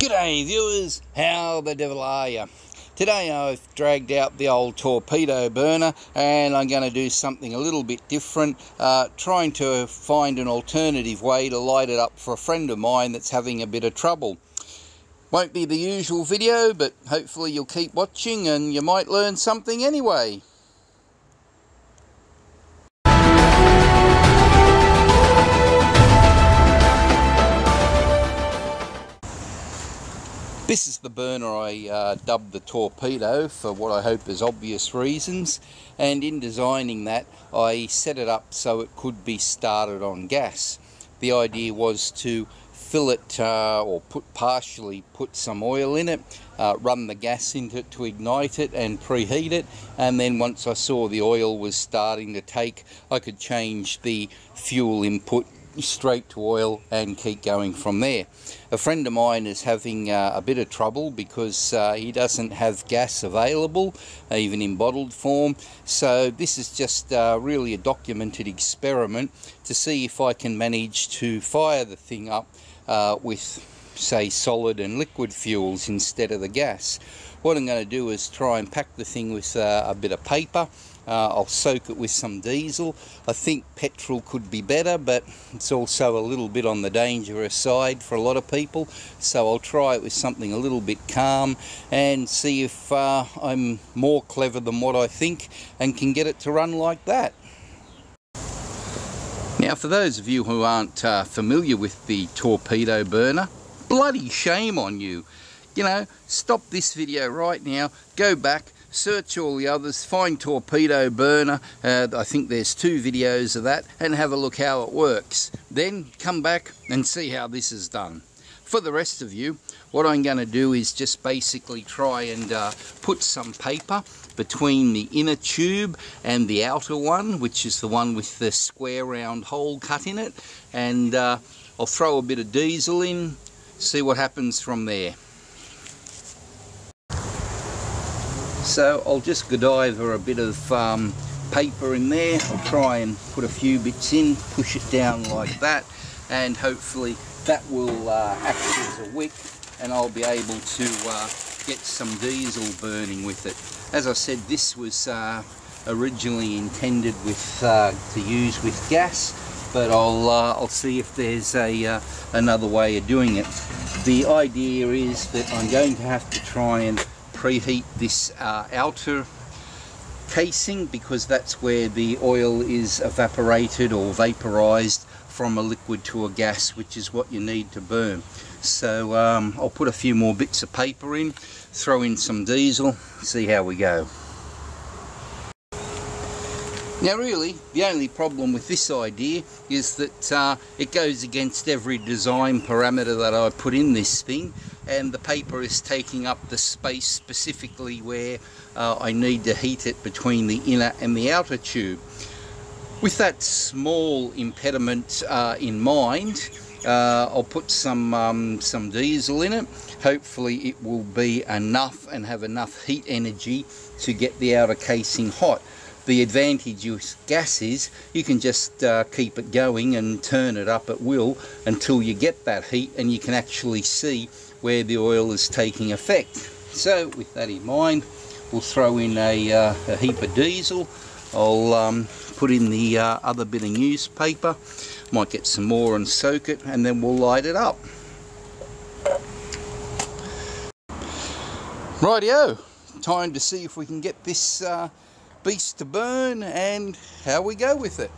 G'day viewers, how the devil are you? Today I've dragged out the old torpedo burner and I'm going to do something a little bit different, trying to find an alternative way to light it up for a friend of mine that's having a bit of trouble. Won't be the usual video, but hopefully you'll keep watching and you might learn something anyway. This is the burner I dubbed the Torpedo for what I hope is obvious reasons, and in designing that I set it up so it could be started on gas. The idea was to fill it or partially put some oil in it, run the gas into it to ignite it and preheat it, and then once I saw the oil was starting to take, I could change the fuel input straight to oil and keep going from there. A friend of mine is having a bit of trouble because he doesn't have gas available, even in bottled form, so this is just really a documented experiment to see if I can manage to fire the thing up with, say, solid and liquid fuels instead of the gas. What I'm going to do is try and pack the thing with a bit of paper. I'll soak it with some diesel. I think petrol could be better, but it's also a little bit on the dangerous side for a lot of people, so I'll try it with something a little bit calm and see if I'm more clever than what I think and can get it to run like that. Now, for those of you who aren't familiar with the torpedo burner, bloody shame on you. You know, stop this video right now, go back, search all the others, find torpedo burner, I think there's 2 videos of that, and have a look how it works. Then come back and see how this is done. For the rest of you, what I'm going to do is just basically try and put some paper between the inner tube and the outer one, which is the one with the square round hole cut in it, and I'll throw a bit of diesel in, see what happens from there. So I'll just godiva a bit of paper in there. I'll try and put a few bits in, push it down like that, and hopefully that will act as a wick and I'll be able to get some diesel burning with it. As I said, this was originally intended with to use with gas, but I'll see if there's another way of doing it. The idea is that I'm going to have to try and preheat this outer casing, because that's where the oil is evaporated or vaporized from a liquid to a gas, which is what you need to burn. So I'll put a few more bits of paper in, throw in some diesel, see how we go. Now really, the only problem with this idea is that it goes against every design parameter that I put in this thing, and the paper is taking up the space specifically where I need to heat it between the inner and the outer tube. With that small impediment in mind, I'll put some diesel in it. Hopefully it will be enough and have enough heat energy to get the outer casing hot. The advantage with gas is you can just keep it going and turn it up at will until you get that heat and you can actually see where the oil is taking effect. So with that in mind, we'll throw in a heap of diesel. I'll put in the other bit of newspaper, might get some more and soak it, and then we'll light it up. Rightio, time to see if we can get this beast to burn and how we go with it.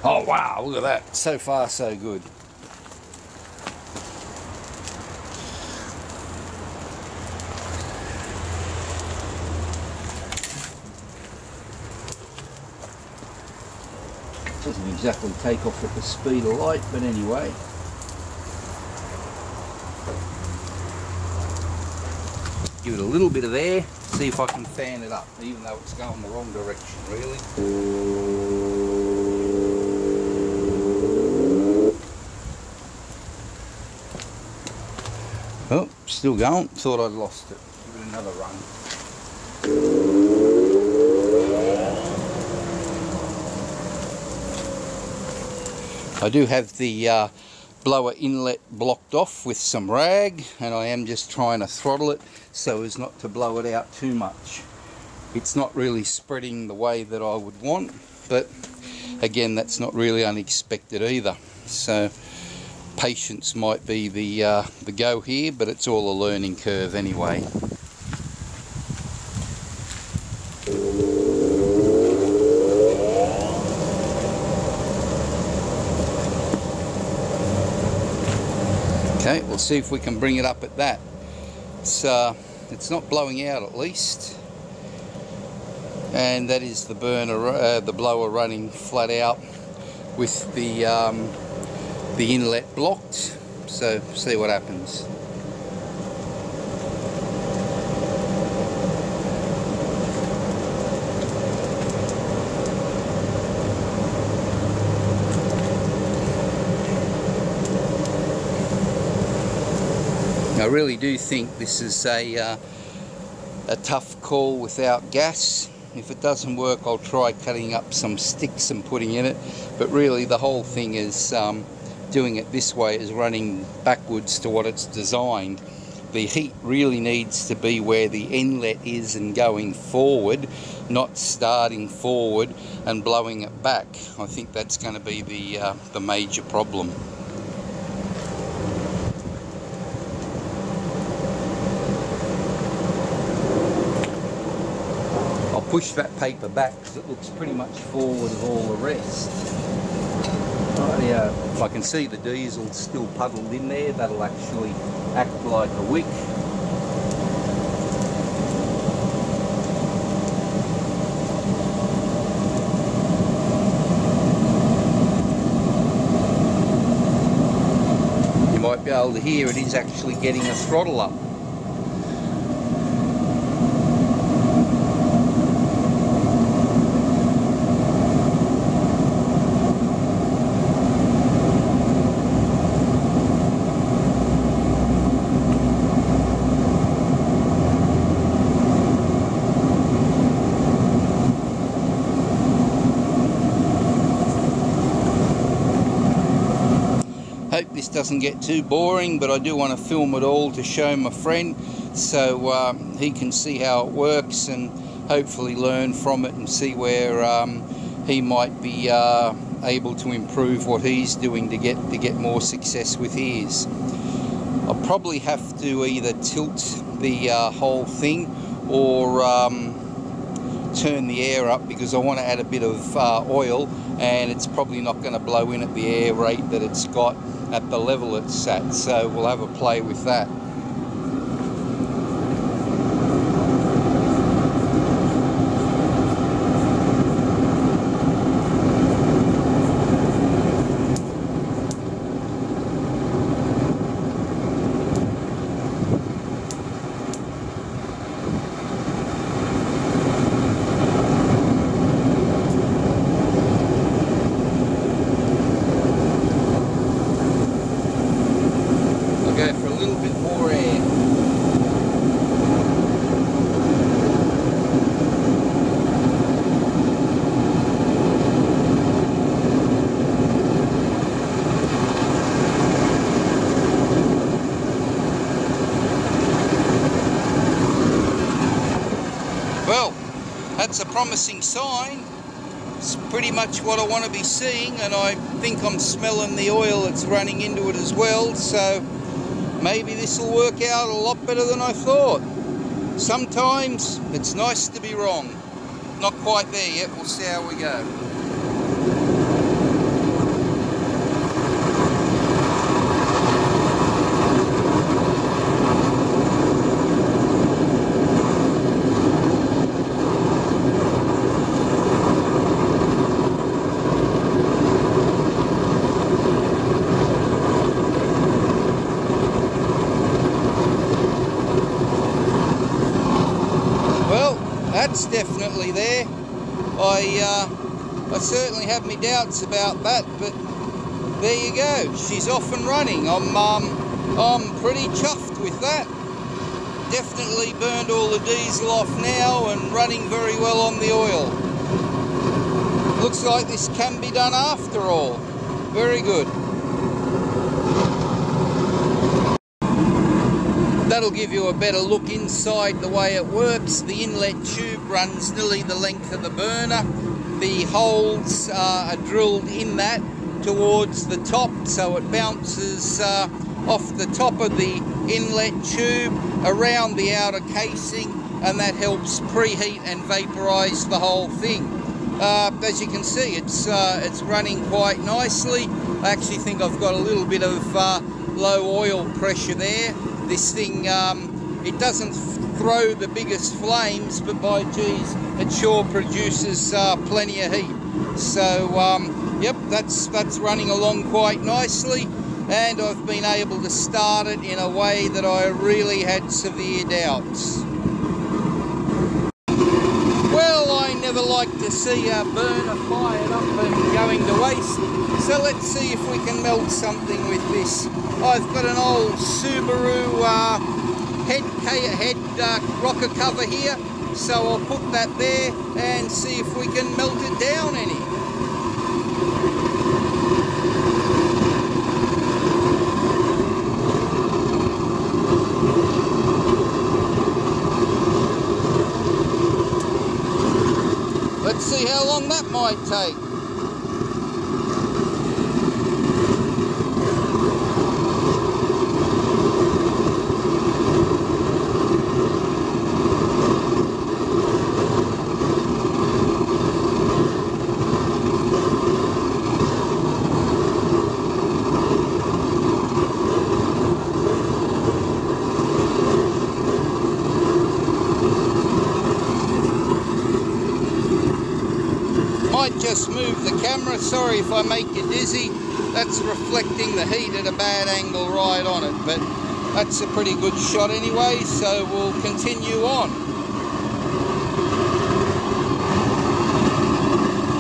Oh wow, look at that. So far so good. Doesn't exactly take off at the speed of light, but anyway. Give it a little bit of air, see if I can fan it up, even though it's going the wrong direction really. Oh, still going, thought I'd lost it. Give it another run. I do have the blower inlet blocked off with some rag, and I am just trying to throttle it so as not to blow it out too much. It's not really spreading the way that I would want, but again, that's not really unexpected either. So patience might be the go here, but it's all a learning curve anyway. Okay, we'll see if we can bring it up at that. It's not blowing out at least, and that is the burner, the blower running flat out with the inlet blocked. So see what happens. I really do think this is a tough call without gas. If it doesn't work, I'll try cutting up some sticks and putting in it, but really the whole thing is doing it this way is running backwards to what it's designed. The heat really needs to be where the inlet is and going forward, not starting forward and blowing it back. I think that's going to be the major problem. Push that paper back because it looks pretty much forward of all the rest. If I can see the diesel still puddled in there, that'll actually act like a wick. You might be able to hear it is actually getting a throttle up. Hope this doesn't get too boring, but I do want to film it all to show my friend so he can see how it works and hopefully learn from it and see where he might be able to improve what he's doing to get more success with his. I'll probably have to either tilt the whole thing or turn the air up because I want to add a bit of oil, and it's probably not going to blow in at the air rate that it's got at the level it's at, so we'll have a play with that. For a little bit more air. Well, that's a promising sign. It's pretty much what I want to be seeing, and I think I'm smelling the oil that's running into it as well, so maybe this will work out a lot better than I thought. Sometimes it's nice to be wrong. Not quite there yet, we'll see how we go. That's definitely there. I certainly have my doubts about that, but there you go. She's off and running. I'm pretty chuffed with that. Definitely burned all the diesel off now and running very well on the oil. Looks like this can be done after all. very good. That'll give you a better look inside the way it works. The inlet tube runs nearly the length of the burner. The holes are drilled in that towards the top, so it bounces off the top of the inlet tube around the outer casing, and that helps preheat and vaporize the whole thing. As you can see, it's running quite nicely. I actually think I've got a little bit of low oil pressure there. This thing, it doesn't throw the biggest flames, but by geez, it sure produces plenty of heat. So yep, that's running along quite nicely, and I've been able to start it in a way that I really had severe doubts. Well, I never like to see a burner fired up and going to waste, so let's see if we can melt something with this. I've got an old Subaru head rocker cover here, so I'll put that there and see if we can melt it down any. Let's see how long that might take. Might just move the camera, sorry if I make you dizzy. That's reflecting the heat at a bad angle right on it, but that's a pretty good shot anyway, so we'll continue on.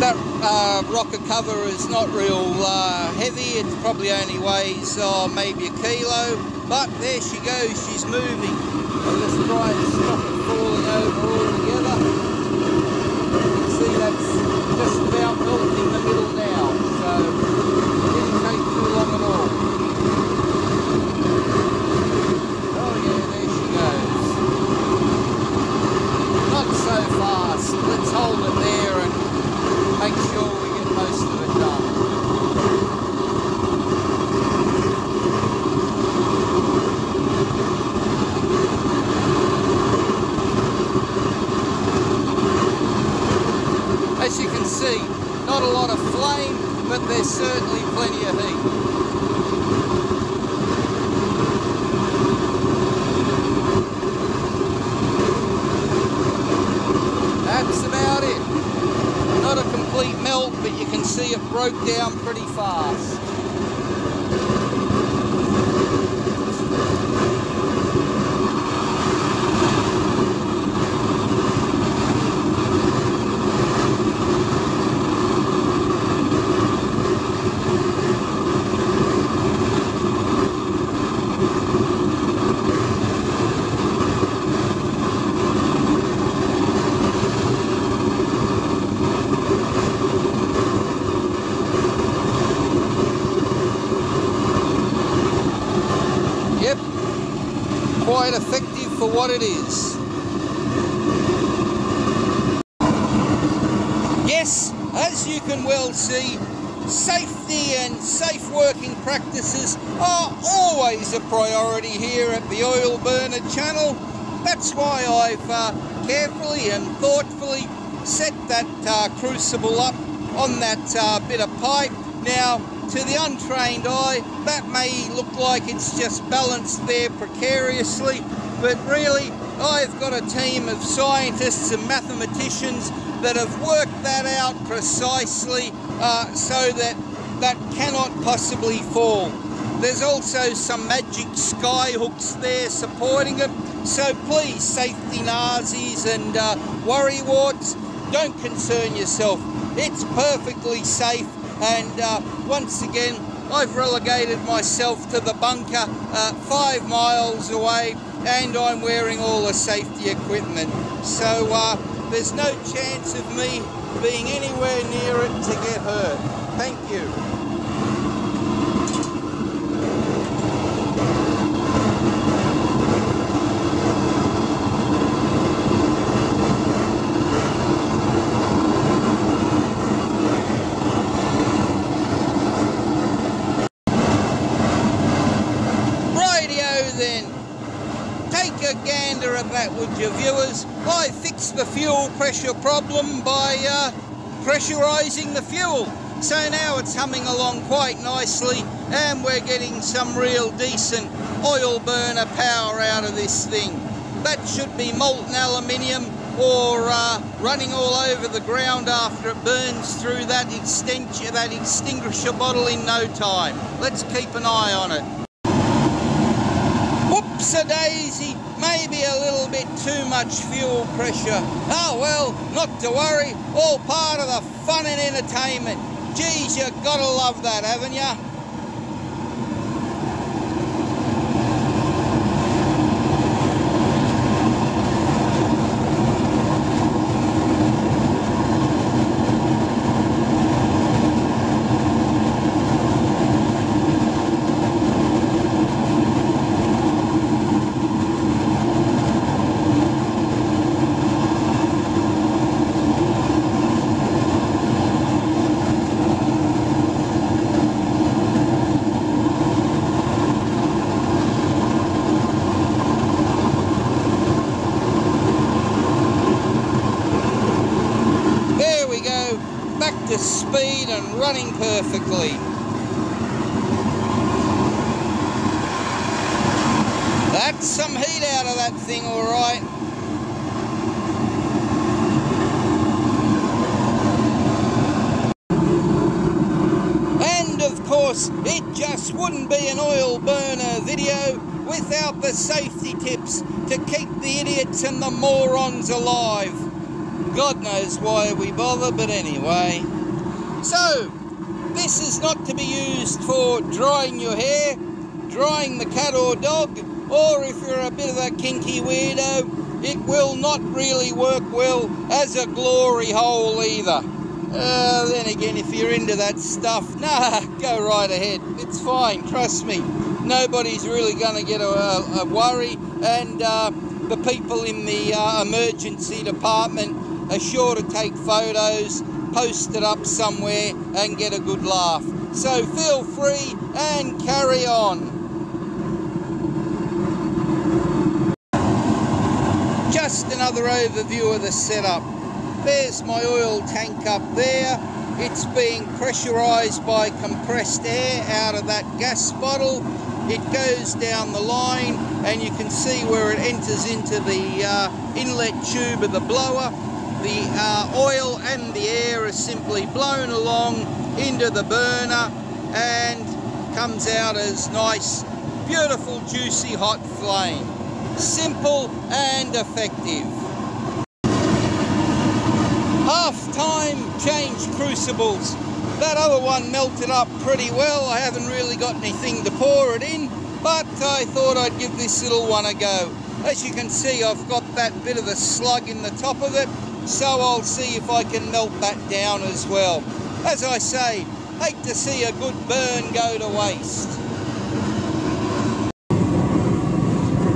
That rocker cover is not real heavy, it probably only weighs maybe a kilo, but there she goes, she's moving. I'll just try and stop it falling over altogether. See, that's just about melting the middle now, so it didn't take too long at all. Oh yeah, there she goes. Not so fast. Let's hold it there and make sure we get most of it done. As you can see, not a lot of flame, but there's certainly plenty of heat. That's about it. Not a complete melt, but you can see it broke down pretty fast. Quite effective for what it is. Yes, as you can well see, safety and safe working practices are always a priority here at the Oil Burner channel. That's why I've carefully and thoughtfully set that crucible up on that bit of pipe. Now, to the untrained eye, that may look like it's just balanced there precariously, but really, I've got a team of scientists and mathematicians that have worked that out precisely so that that cannot possibly fall. There's also some magic sky hooks there supporting it, so please, safety Nazis and worrywarts, don't concern yourself. It's perfectly safe. And once again, I've relegated myself to the bunker 5 miles away, and I'm wearing all the safety equipment. So there's no chance of me being anywhere near it to get hurt. Thank you. you viewers, I fixed the fuel pressure problem by pressurising the fuel. So now it's humming along quite nicely and we're getting some real decent oil burner power out of this thing. That should be molten aluminium or running all over the ground after it burns through that extinguisher bottle in no time. Let's keep an eye on it. Whoops-a-daisy, maybe a little bit too much fuel pressure. Oh well, not to worry, all part of the fun and entertainment. Geez, you gotta love that, haven't ya? Back to speed and running perfectly. That's some heat out of that thing, all right. And of course, it just wouldn't be an oil burner video without the safety tips to keep the idiots and the morons alive. God knows why we bother, but anyway. So, this is not to be used for drying your hair, drying the cat or dog, or if you're a bit of a kinky weirdo, it will not really work well as a glory hole either. Then again, if you're into that stuff, nah, go right ahead. It's fine, trust me. Nobody's really going to get a worry, and the people in the emergency department are sure to take photos, post it up somewhere and get a good laugh. So feel free and carry on. Just another overview of the setup. There's my oil tank up there. It's being pressurised by compressed air out of that gas bottle. It goes down the line and you can see where it enters into the inlet tube of the blower. The oil and the air is simply blown along into the burner and comes out as nice, beautiful, juicy, hot flame. Simple and effective. Half-time change crucibles. That other one melted up pretty well. I haven't really got anything to pour it in, but I thought I'd give this little one a go. As you can see, I've got that bit of a slug in the top of it, so I'll see if I can melt that down as well. As I say, hate to see a good burn go to waste.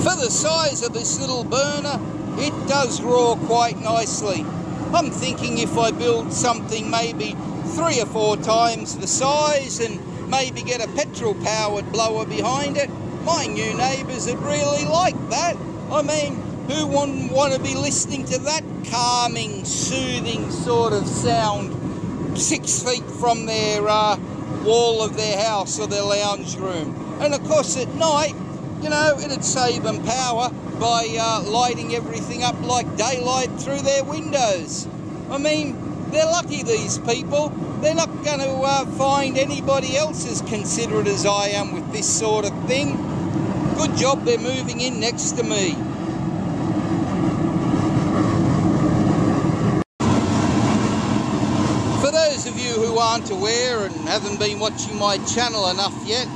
For the size of this little burner, it does roar quite nicely. I'm thinking if I build something maybe 3 or 4 times the size and maybe get a petrol powered blower behind it, my new neighbours would really like that. I mean, who wouldn't want to be listening to that calming, soothing sort of sound 6 feet from their wall of their house or their lounge room? And of course at night, you know, it'd save them power by lighting everything up like daylight through their windows. I mean, they're lucky, these people. They're not going to find anybody else as considerate as I am with this sort of thing. Good job they're moving in next to me. For those of you who aren't aware and haven't been watching my channel enough yet,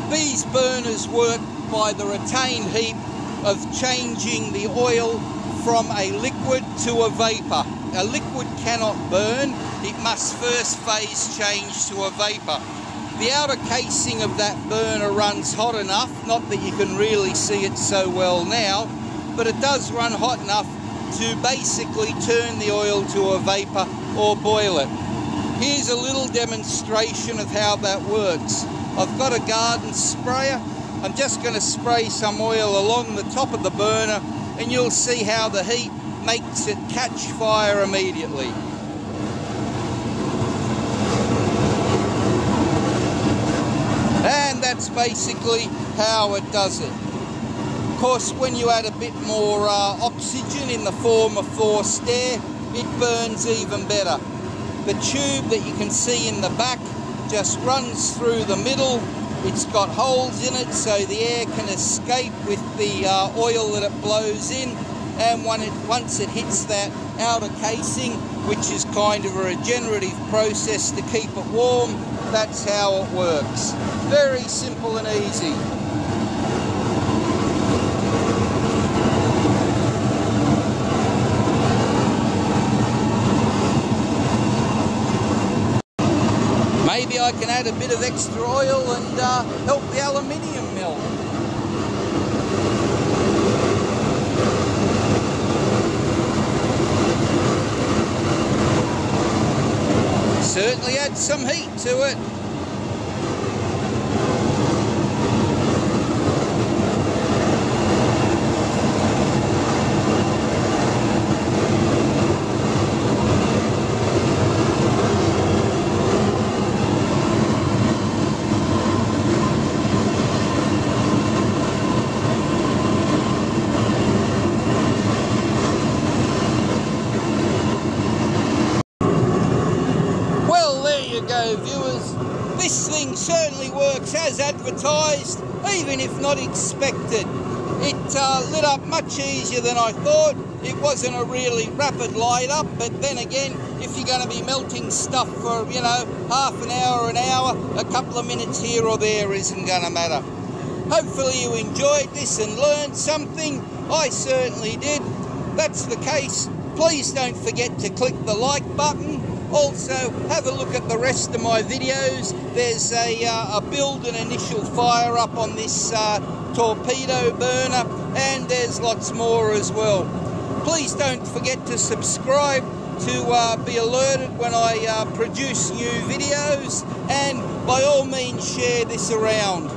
these burners work by the retained heat of changing the oil from a liquid to a vapour. A liquid cannot burn, it must first phase change to a vapour. The outer casing of that burner runs hot enough, not that you can really see it so well now, but it does run hot enough to basically turn the oil to a vapour or boil it. Here's a little demonstration of how that works. I've got a garden sprayer. I'm just going to spray some oil along the top of the burner and you'll see how the heat makes it catch fire immediately. And that's basically how it does it. Of course, when you add a bit more oxygen in the form of forced air, it burns even better. The tube that you can see in the back just runs through the middle. It's got holes in it so the air can escape with the oil that it blows in, and once it hits that outer casing, which is kind of a regenerative process to keep it warm, that's how it works. Very simple and easy. Maybe I can add a bit of extra oil and help the aluminium melt. Certainly add some heat to it. Viewers, this thing certainly works as advertised, even if not expected. It lit up much easier than I thought. It wasn't a really rapid light up, but then again, if you're going to be melting stuff for, you know, half an hour, a couple of minutes here or there isn't going to matter. Hopefully you enjoyed this and learned something. I certainly did. That's the case. Please don't forget to click the like button. Also, have a look at the rest of my videos. There's a build and initial fire up on this torpedo burner, and there's lots more as well. Please don't forget to subscribe to be alerted when I produce new videos, and by all means share this around.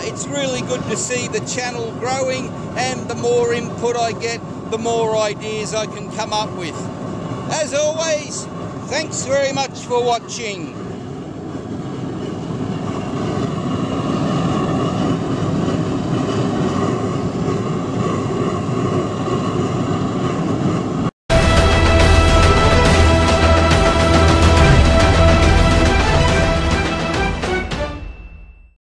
It's really good to see the channel growing, and the more input I get, the more ideas I can come up with. As always, thanks very much for watching.